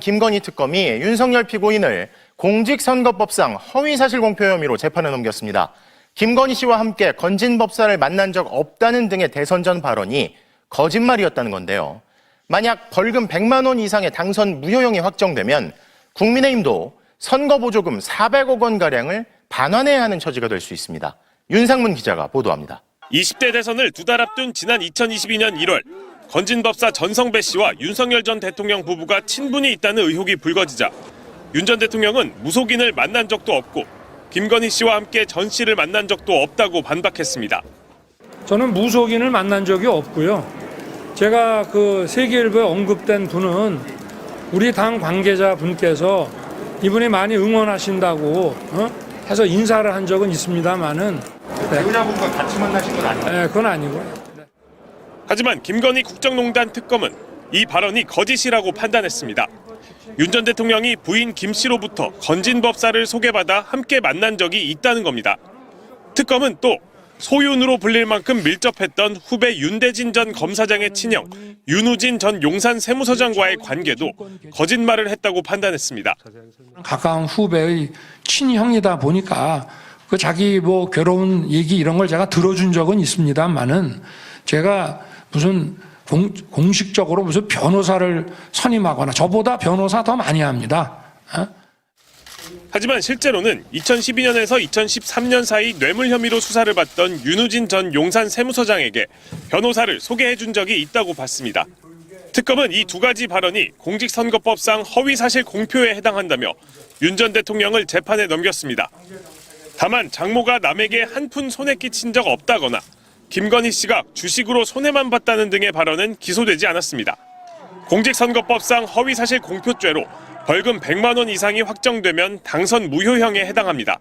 김건희 특검이 윤석열 피고인을 공직선거법상 허위사실 공표 혐의로 재판에 넘겼습니다. 김건희 씨와 함께 건진법사를 만난 적 없다는 등의 대선 전 발언이 거짓말이었다는 건데요. 만약 벌금 100만 원 이상의 당선 무효형이 확정되면 국민의힘도 선거보조금 400억 원가량을 반환해야 하는 처지가 될 수 있습니다. 윤상문 기자가 보도합니다. 20대 대선을 두 달 앞둔 지난 2022년 1월 건진법사 전성배 씨와 윤석열 전 대통령 부부가 친분이 있다는 의혹이 불거지자 윤 전 대통령은 무속인을 만난 적도 없고 김건희 씨와 함께 전 씨를 만난 적도 없다고 반박했습니다. 저는 무속인을 만난 적이 없고요. 제가 그 세계일보에 언급된 분은 우리 당 관계자 분께서 이분이 많이 응원하신다고 해서 인사를 한 적은 있습니다만은 배우자분과 같이 만나신 건 아니에요? 네, 그건 아니고요. 하지만 김건희 국정농단 특검은 이 발언이 거짓이라고 판단했습니다. 윤 전 대통령이 부인 김 씨로부터 건진법사를 소개받아 함께 만난 적이 있다는 겁니다. 특검은 또 소윤으로 불릴 만큼 밀접했던 후배 윤대진 전 검사장의 친형 윤우진 전 용산 세무서장과의 관계도 거짓말을 했다고 판단했습니다. 가까운 후배의 친형이다 보니까 그 자기 뭐 괴로운 얘기 이런 걸 제가 들어준 적은 있습니다만은 제가 무슨 공식적으로 무슨 변호사를 선임하거나 저보다 변호사 더 많이 합니다. 하지만 실제로는 2012년에서 2013년 사이 뇌물 혐의로 수사를 받던 윤우진 전 용산 세무서장에게 변호사를 소개해 준 적이 있다고 봤습니다. 특검은 이 두 가지 발언이 공직선거법상 허위사실 공표에 해당한다며 윤 전 대통령을 재판에 넘겼습니다. 다만 장모가 남에게 한 푼 손해 끼친 적 없다거나 김건희 씨가 주식으로 손해만 봤다는 등의 발언은 기소되지 않았습니다. 공직선거법상 허위사실 공표죄로 벌금 100만 원 이상이 확정되면 당선 무효형에 해당합니다.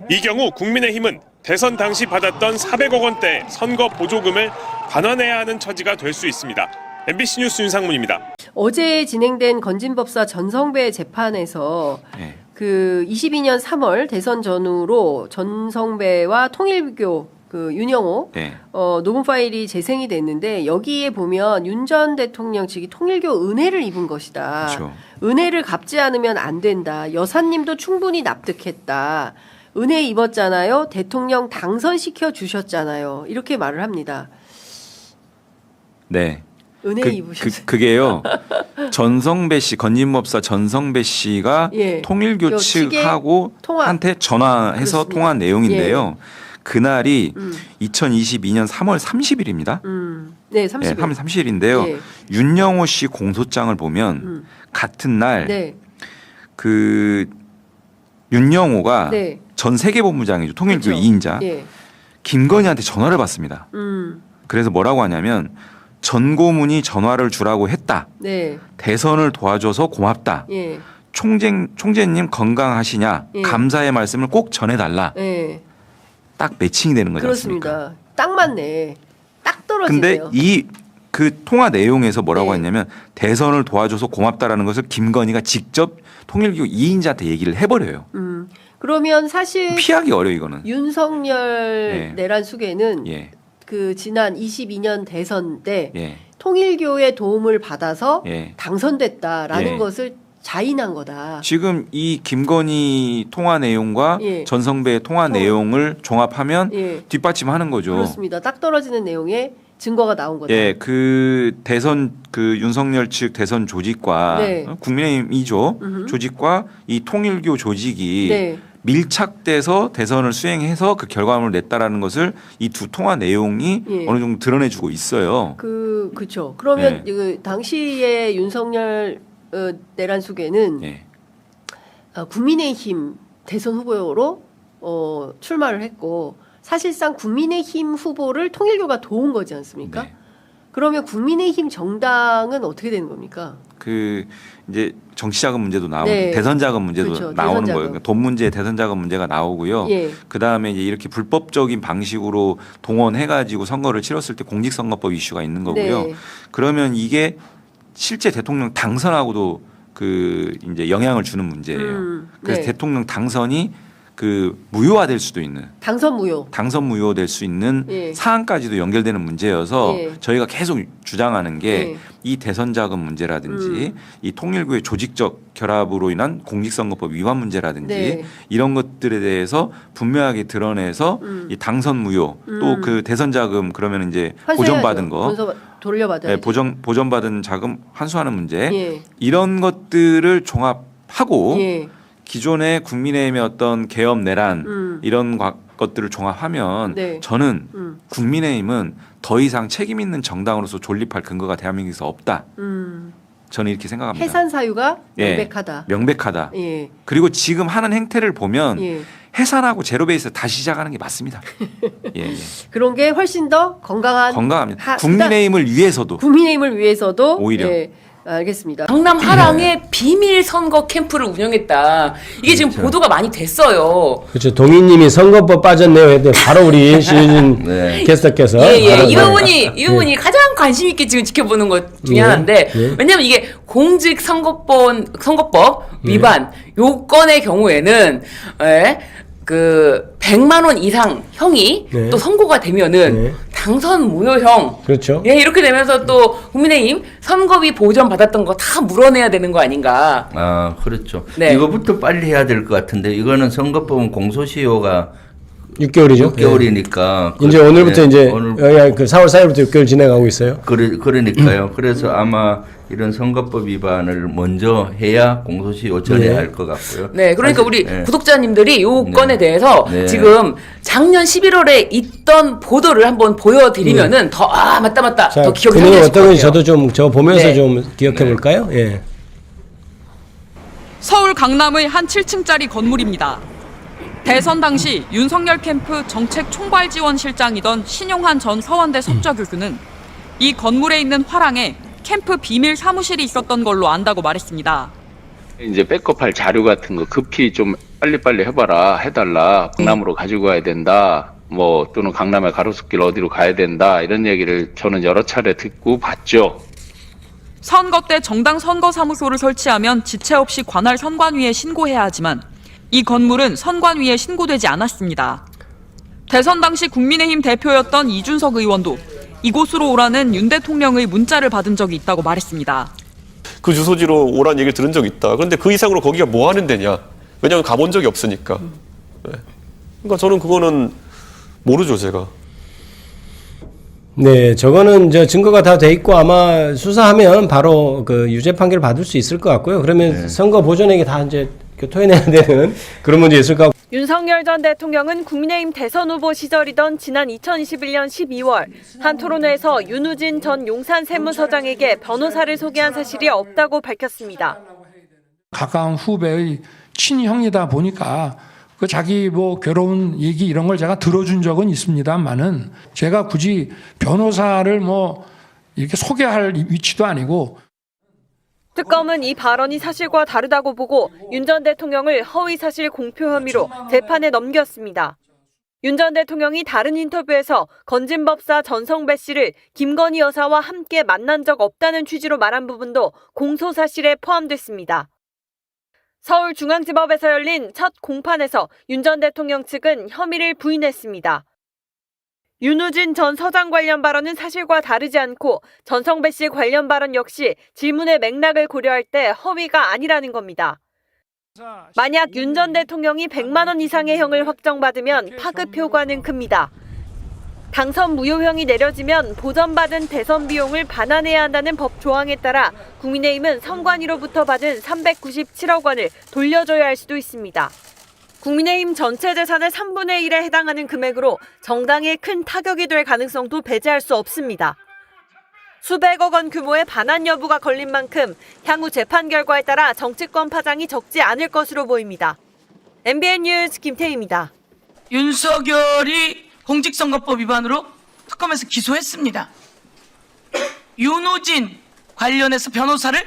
이 경우 국민의힘은 대선 당시 받았던 400억 원대의 선거 보조금을 반환해야 하는 처지가 될 수 있습니다. MBC 뉴스 윤상문입니다. 어제 진행된 건진법사 전성배 재판에서 그 22년 3월 대선 전후로 전성배와 통일교 그 윤영호 녹음 파일이 재생이 됐는데 여기에 보면 윤 전 대통령 측이 통일교 은혜를 입은 것이다. 그렇죠. 은혜를 갚지 않으면 안 된다. 여사님도 충분히 납득했다. 은혜 입었잖아요. 대통령 당선시켜 주셨잖아요. 이렇게 말을 합니다. 네. 은혜 입으셨어요. 그게요. 전성배 씨, 건진법사 전성배 씨가 통일교 측하고 한테 전화해서 그렇습니다. 통화한 내용인데요. 그날이 2022년 3월 30일입니다. 네, 30일. 3월 30일인데요. 윤영호 씨 공소장을 보면 같은 날 그 윤영호가 전 세계본부장이죠. 통일교 2인자. 김건희한테 전화를 받습니다. 그래서 뭐라고 하냐면 전고문이 전화를 주라고 했다. 대선을 도와줘서 고맙다. 총재님 건강하시냐. 감사의 말씀을 꼭 전해달라. 딱 매칭이 되는 거지 않습니까? 그렇습니다. 딱 맞네. 딱 떨어지네요. 근데 이 그 통화 내용에서 뭐라고 했냐면 대선을 도와줘서 고맙다라는 것을 김건희가 직접 통일교 2인자한테 얘기를 해버려요. 그러면 사실 피하기 어려워 이거는. 윤석열 내란 수계는 그 지난 22년 대선 때 통일교의 도움을 받아서 당선됐다라는 것을 자인한 거다. 지금 이 김건희 통화 내용과 전성배의 통화 내용을 종합하면 뒷받침하는 거죠. 그렇습니다. 딱 떨어지는 내용에 증거가 나온 거죠. 그 대선 그 윤석열 측 대선 조직과 국민의힘이죠. 조직과 이 통일교 조직이 밀착돼서 대선을 수행해서 그 결과물을 냈다라는 것을 이 두 통화 내용이 어느 정도 드러내주고 있어요. 그렇죠. 그러면 그 당시에 윤석열 내란 수계는 국민의힘 대선 후보로 출마를 했고 사실상 국민의힘 후보를 통일교가 도운 거지 않습니까? 그러면 국민의힘 정당은 어떻게 되는 겁니까? 그 이제 정치자금 문제도 나오고 대선자금 문제도 나오는 거예요. 그러니까 돈 문제, 대선자금 문제가 나오고요. 그 다음에 이제 이렇게 불법적인 방식으로 동원해가지고 선거를 치렀을 때 공직선거법 이슈가 있는 거고요. 그러면 이게 실제 대통령 당선하고도 그 이제 영향을 주는 문제예요. 그래서 대통령 당선이 그 무효화될 수도 있는 당선 무효될 수 있는 예. 사안까지도 연결되는 문제여서 예. 저희가 계속 주장하는 게 예. 이 대선 자금 문제라든지 이 통일부의 조직적 결합으로 인한 공직선거법 위반 문제라든지 네. 이런 것들에 대해서 분명하게 드러내서 이 당선 무효 또 그 대선 자금 그러면 이제 보전받은 거 돌려받아야 네, 보전받은 자금 환수하는 문제 예. 이런 것들을 종합하고 예. 기존의 국민의힘의 어떤 개엄 내란 이런 것들을 종합하면 네. 저는 국민의힘은 더 이상 책임 있는 정당으로서 존립할 근거가 대한민국에서 없다. 저는 이렇게 생각합니다. 해산 사유가 예, 명백하다. 명백하다. 예. 그리고 지금 하는 행태를 보면 예. 해산하고 제로베이스 다시 시작하는 게 맞습니다. 예, 예. 그런 게 훨씬 더 건강합니다. 국민의힘을 위해서도 국민의힘을 위해서도 오히려. 예. 알겠습니다. 강남 하랑에 비밀 선거 캠프를 운영했다. 이게 지금 보도가 많이 됐어요. 그렇죠. 동희님이 선거법 빠졌네요. 했더니 바로 우리 신유진 캐스터께서 이 부분이 가장 관심 있게 지금 지켜보는 것 중에 하나인데 왜냐하면 이게 공직 선거법 위반 요건의 경우에는 그 100만 원 이상 형이 또 선고가 되면은 당선 무효형. 그렇죠. 예, 이렇게 되면서 또 국민의힘 선거비 보전 받았던 거 다 물어내야 되는 거 아닌가. 아, 그렇죠. 네. 이거부터 빨리 해야 될 것 같은데 이거는 선거법은 공소시효가 6개월이죠. 6개월이니까 이제 오늘부터 이제 오늘 그 4월 4일부터 6개월 진행하고 있어요. 그러니까요. 그래서 아마 이런 선거법 위반을 먼저 해야 공소시효 전에 할 것 같고요. 네, 그러니까 사실, 우리 네. 구독자님들이 요 네. 건에 대해서 네. 지금 작년 11월에 있던 보도를 한번 보여드리면은 더 맞다 자, 더 기억이 그 내용 나실 것 어떤 건지 같아요. 저도 좀 저 보면서 네. 좀 기억해 볼까요? 예. 서울 강남의 한 7층짜리 건물입니다. 대선 당시 윤석열 캠프 정책 총괄 지원 실장이던 신용환 전 서원대 석좌교수는 이 건물에 있는 화랑에 캠프 비밀 사무실이 있었던 걸로 안다고 말했습니다. 이제 백업할 자료 같은 거 급히 좀 빨리빨리 해달라. 강남으로 가지고 가야 된다. 뭐 또는 강남의 가로수길 어디로 가야 된다. 이런 얘기를 저는 여러 차례 듣고 봤죠. 선거 때 정당 선거사무소를 설치하면 지체 없이 관할 선관위에 신고해야 하지만 이 건물은 선관위에 신고되지 않았습니다. 대선 당시 국민의힘 대표였던 이준석 의원도 이곳으로 오라는 윤 대통령의 문자를 받은 적이 있다고 말했습니다. 그 주소지로 오라는 얘기를 들은 적이 있다. 그런데 그 이상으로 거기가 뭐 하는 데냐. 왜냐하면 가본 적이 없으니까. 네. 그러니까 저는 그거는 모르죠, 제가. 네, 저거는 증거가 다 돼 있고 아마 수사하면 바로 그 유죄 판결 받을 수 있을 것 같고요. 그러면 선거 보존액이 다 이제 토해내야 되는 그런 문제 있을 것 같고. 윤석열 전 대통령은 국민의힘 대선 후보 시절이던 지난 2021년 12월 한 토론회에서 윤우진 전 용산 세무서장에게 변호사를 소개한 사실이 없다고 밝혔습니다. 가까운 후배의 친형이다 보니까 그 자기 뭐 괴로운 얘기 이런 걸 제가 들어준 적은 있습니다만은 제가 굳이 변호사를 뭐 이렇게 소개할 위치도 아니고. 특검은 이 발언이 사실과 다르다고 보고 윤 전 대통령을 허위사실 공표 혐의로 재판에 넘겼습니다. 윤 전 대통령이 다른 인터뷰에서 건진법사 전성배 씨를 김건희 여사와 함께 만난 적 없다는 취지로 말한 부분도 공소사실에 포함됐습니다. 서울중앙지법에서 열린 첫 공판에서 윤 전 대통령 측은 혐의를 부인했습니다. 윤우진 전 서장 관련 발언은 사실과 다르지 않고 전성배 씨 관련 발언 역시 질문의 맥락을 고려할 때 허위가 아니라는 겁니다. 만약 윤 전 대통령이 100만 원 이상의 형을 확정받으면 파급 효과는 큽니다. 당선 무효형이 내려지면 보전받은 대선 비용을 반환해야 한다는 법 조항에 따라 국민의힘은 선관위로부터 받은 397억 원을 돌려줘야 할 수도 있습니다. 국민의힘 전체 재산의 3분의 1에 해당하는 금액으로 정당에 큰 타격이 될 가능성도 배제할 수 없습니다. 수백억 원 규모의 반환 여부가 걸린 만큼 향후 재판 결과에 따라 정치권 파장이 적지 않을 것으로 보입니다. MBN 뉴스 김태희입니다. 윤석열이 공직선거법 위반으로 특검에서 기소했습니다. 윤우진 관련해서 변호사를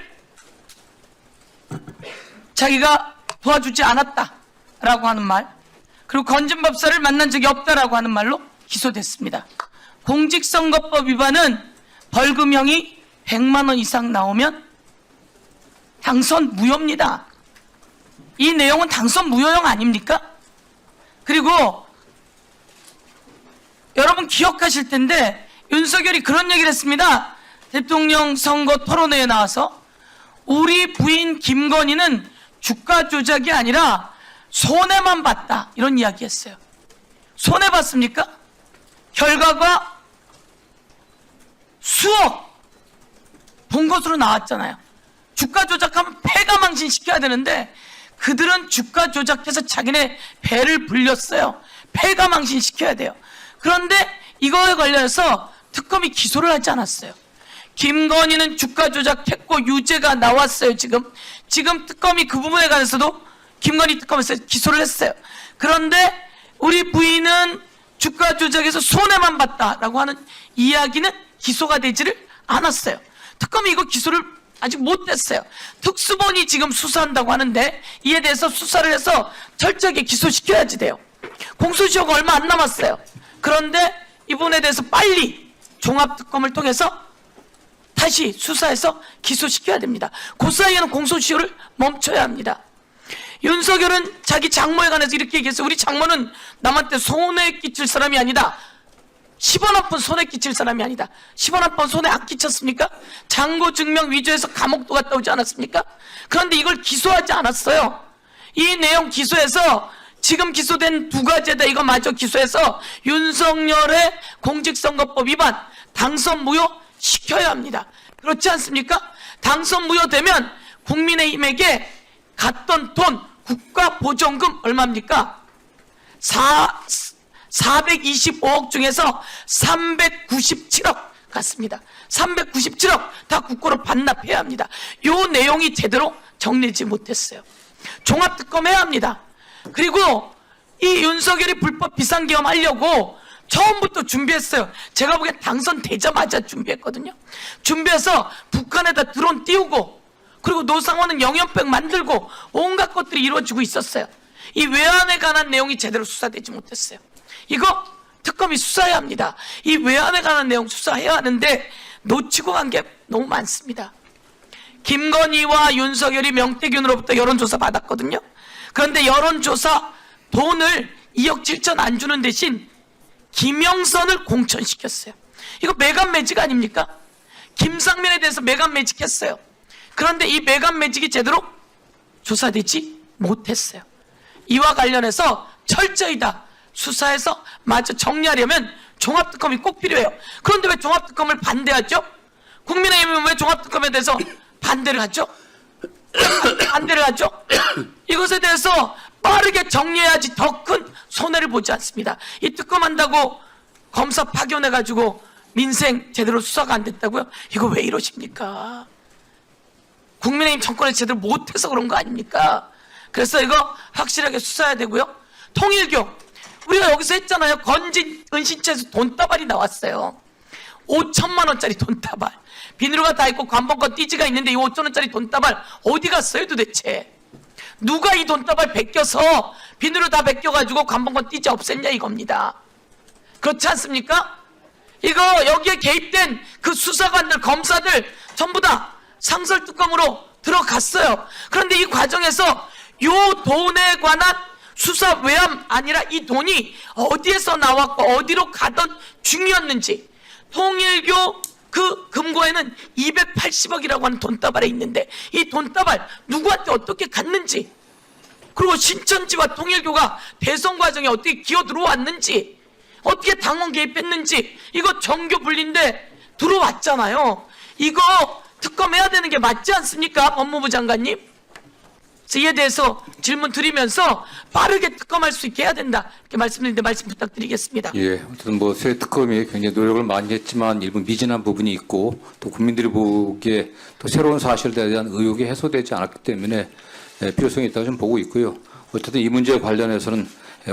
자기가 도와주지 않았다라고 하는 말, 그리고 건진법사를 만난 적이 없다라고 하는 말로 기소됐습니다. 공직선거법 위반은 벌금형이 100만 원 이상 나오면 당선 무효입니다. 이 내용은 당선 무효형 아닙니까? 그리고 여러분 기억하실 텐데 윤석열이 그런 얘기를 했습니다. 대통령 선거 토론회에 나와서 우리 부인 김건희는 주가 조작이 아니라 손해만 봤다 이런 이야기했어요. 손해 봤습니까? 결과가 수억 본 것으로 나왔잖아요. 주가 조작하면 패가망신 시켜야 되는데 그들은 주가 조작해서 자기네 배를 불렸어요. 패가망신 시켜야 돼요. 그런데 이거에 관련해서 특검이 기소를 하지 않았어요. 김건희는 주가 조작했고 유죄가 나왔어요. 지금 특검이 그 부분에 관해서도 김건희 특검에서 기소를 했어요. 그런데 우리 부인은 주가 조작에서 손해만 봤다라고 하는 이야기는 기소가 되지를 않았어요. 특검이 이거 기소를 아직 못했어요. 특수본이 지금 수사한다고 하는데 이에 대해서 수사를 해서 철저하게 기소시켜야지 돼요. 공소시효가 얼마 안 남았어요. 그런데 이 부분에 대해서 빨리 종합특검을 통해서 다시 수사해서 기소시켜야 됩니다. 그 사이에는 공소시효를 멈춰야 합니다. 윤석열은 자기 장모에 관해서 이렇게 얘기했어요. 우리 장모는 남한테 손해 끼칠 사람이 아니다. 10원 한 푼 손해 끼칠 사람이 아니다. 10원 한 푼 손해 안 끼쳤습니까? 장고 증명 위조해서 감옥도 갔다 오지 않았습니까? 그런데 이걸 기소하지 않았어요. 이 내용 기소해서 지금 기소된 두 가지에다 이거 마저 기소해서 윤석열의 공직선거법 위반 당선 무효 시켜야 합니다. 그렇지 않습니까? 당선 무효되면 국민의힘에게 갔던 돈 국가보전금 얼마입니까? 425억 중에서 397억 갔습니다. 397억 다 국고로 반납해야 합니다. 이 내용이 제대로 정리되지 못했어요. 종합특검 해야 합니다. 그리고 이 윤석열이 불법 비상계엄 하려고 처음부터 준비했어요. 제가 보기엔 당선되자마자 준비했거든요. 준비해서 북한에다 드론 띄우고 그리고 노상원은 영연백 만들고 온갖 것들이 이루어지고 있었어요. 이 외환에 관한 내용이 제대로 수사되지 못했어요. 이거 특검이 수사해야 합니다. 이 외환에 관한 내용 수사해야 하는데 놓치고 간 게 너무 많습니다. 김건희와 윤석열이 명태균으로부터 여론조사 받았거든요. 그런데 여론조사 돈을 2억 7천 안 주는 대신 김영선을 공천시켰어요. 이거 매간 매직 아닙니까? 김상민에 대해서 매간 매직했어요. 그런데 이 매간 매직이 제대로 조사되지 못했어요. 이와 관련해서 철저히 다 수사해서 마저 정리하려면 종합특검이 꼭 필요해요. 그런데 왜 종합특검을 반대하죠? 국민의힘은 왜 종합특검에 대해서 반대를 하죠? 반대를 하죠? 이것에 대해서 빠르게 정리해야지 더 큰 손해를 보지 않습니다. 이 특검한다고 검사 파견해가지고 민생 제대로 수사가 안 됐다고요? 이거 왜 이러십니까? 국민의힘 정권에 제대로 못해서 그런 거 아닙니까? 그래서 이거 확실하게 수사해야 되고요. 통일교 우리가 여기서 했잖아요. 건진 은신처에서 돈다발이 나왔어요. 5천만 원짜리 돈다발. 비누가 다 있고 관본권 띠지가 있는데 이 5천 원짜리 돈다발 어디 갔어요 도대체? 누가 이 돈다발 베껴서 비누로 다 베껴가지고 관본권 띠지 없앴냐 이겁니다. 그렇지 않습니까? 이거 여기에 개입된 그 수사관들 검사들 전부 다 상설특검으로 들어갔어요. 그런데 이 과정에서 요 돈에 관한 수사 외함 아니라 이 돈이 어디에서 나왔고 어디로 가던 중이었는지 통일교 그 금고에는 280억이라고 하는 돈다발에 있는데 이 돈다발 누구한테 어떻게 갔는지 그리고 신천지와 통일교가 대선 과정에 어떻게 기어 들어왔는지 어떻게 당원 개입했는지 이거 정교 분리인데 들어왔잖아요. 이거 특검해야 되는 게 맞지 않습니까? 법무부 장관님. 이에 대해서 질문 드리면서 빠르게 특검할 수 있게 해야 된다. 이렇게 말씀드리는데 말씀 부탁드리겠습니다. 예, 아무튼 뭐 새 특검이 굉장히 노력을 많이 했지만 일부 미진한 부분이 있고 또 국민들이 보기에 또 새로운 사실에 대한 의혹이 해소되지 않았기 때문에 필요성이 있다고 좀 보고 있고요. 어쨌든 이 문제에 관련해서는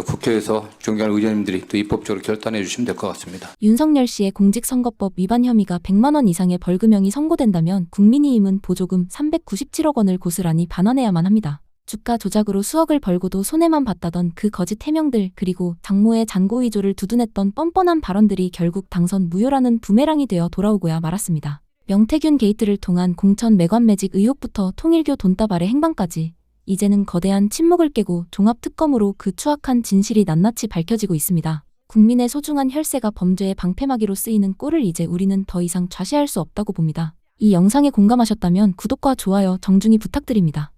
국회에서 존경하는 의원님들이 또 입법적으로 결단해 주시면 될 것 같습니다. 윤석열 씨의 공직선거법 위반 혐의가 100만 원 이상의 벌금형이 선고된다면 국민의힘은 보조금 397억 원을 고스란히 반환해야만 합니다. 주가 조작으로 수억을 벌고도 손해만 봤다던 그 거짓 해명들 그리고 장모의 잔고 위조를 두둔했던 뻔뻔한 발언들이 결국 당선 무효라는 부메랑이 되어 돌아오고야 말았습니다. 명태균 게이트를 통한 공천 매관 매직 의혹부터 통일교 돈다발의 행방까지 이제는 거대한 침묵을 깨고 종합특검으로 그 추악한 진실이 낱낱이 밝혀지고 있습니다. 국민의 소중한 혈세가 범죄의 방패막이로 쓰이는 꼴을 이제 우리는 더 이상 좌시할 수 없다고 봅니다. 이 영상에 공감하셨다면 구독과 좋아요 정중히 부탁드립니다.